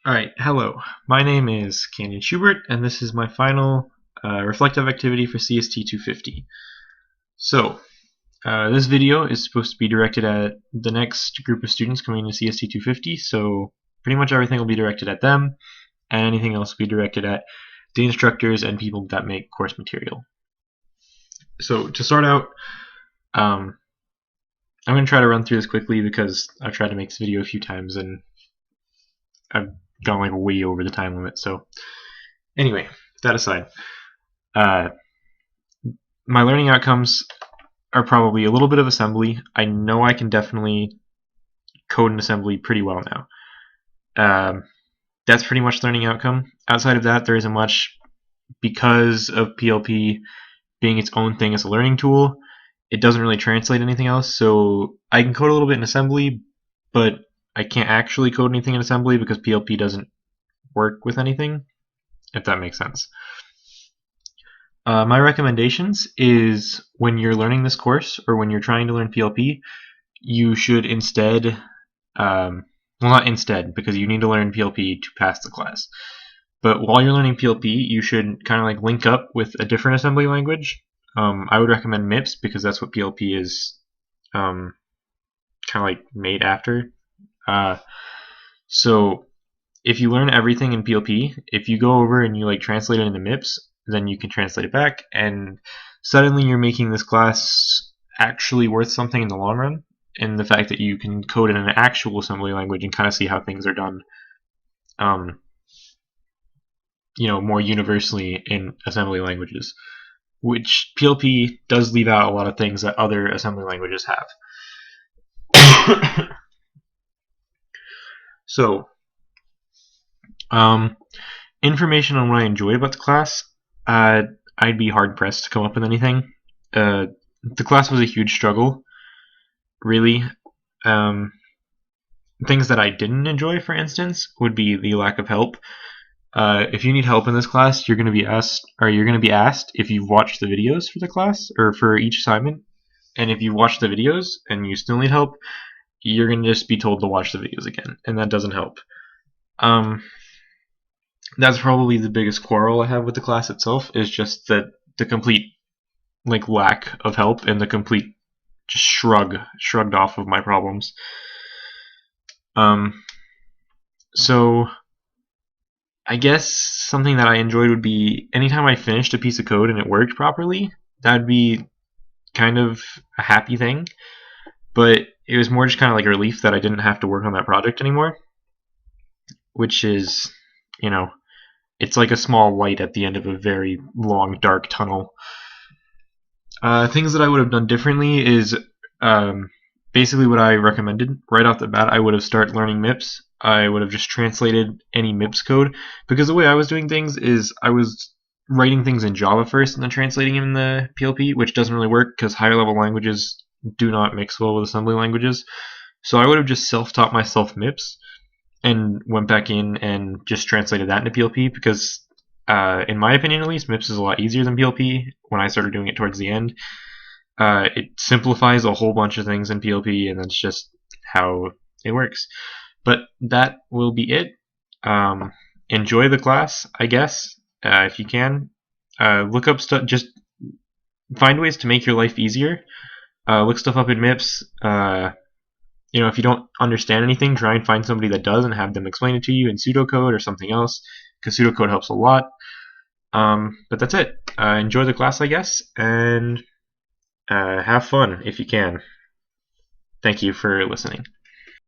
Alright, hello. My name is Canyon Schubert, and this is my final reflective activity for CST 250. So, this video is supposed to be directed at the next group of students coming into CST 250, so pretty much everything will be directed at them, and anything else will be directed at the instructors and people that make course material. So, to start out, I'm going to try to run through this quickly because I've tried to make this video a few times and I've gone like way over the time limit. So anyway, that aside, my learning outcomes are probably a little bit of assembly. I know I can definitely code in assembly pretty well now. That's pretty much learning outcome. Outside of that, there isn't much because of PLP being its own thing as a learning tool. It doesn't really translate anything else, so I can code a little bit in assembly, but I can't actually code anything in assembly because PLP doesn't work with anything, if that makes sense. My recommendations is when you're learning this course or when you're trying to learn PLP, you should instead, well, not instead, because you need to learn PLP to pass the class. But while you're learning PLP, you should kind of like link up with a different assembly language. I would recommend MIPS because that's what PLP is kind of like made after. So if you learn everything in PLP, if you go over and you like translate it into MIPS, then you can translate it back, and suddenly you're making this class actually worth something in the long run. And the fact that you can code in an actual assembly language and kind of see how things are done, more universally in assembly languages, which PLP does leave out a lot of things that other assembly languages have. So, information on what I enjoyed about the class, I'd be hard pressed to come up with anything. The class was a huge struggle, really. Things that I didn't enjoy, for instance, would be the lack of help. If you need help in this class, you're going to be asked if you've watched the videos for the class or for each assignment. And if you watch the videos and you still need help, you're going to just be told to watch the videos again, and that doesn't help. That's probably the biggest quarrel I have with the class itself, is just that the complete lack of help and the complete just shrugged off of my problems. So I guess something that I enjoyed would be anytime I finished a piece of code and it worked properly, that'd be kind of a happy thing. But it was more just kind of like a relief that I didn't have to work on that project anymore, which is, it's like a small light at the end of a very long, dark tunnel. Things that I would have done differently is basically what I recommended. Right off the bat, I would have started learning MIPS. I would have just translated any MIPS code, because the way I was doing things is I was writing things in Java first and then translating them in the PLP, which doesn't really work because higher level languages do not mix well with assembly languages. So I would have just self-taught myself MIPS and went back in and just translated that into PLP, because in my opinion at least, MIPS is a lot easier than PLP when I started doing it towards the end. It simplifies a whole bunch of things in PLP, and that's just how it works. But that will be it. Enjoy the class, I guess, if you can. Look up stuff, just find ways to make your life easier. Look stuff up in MIPS. If you don't understand anything, try and find somebody that does and have them explain it to you in pseudocode or something else, because pseudocode helps a lot. But that's it. Enjoy the class, I guess, and have fun if you can. Thank you for listening.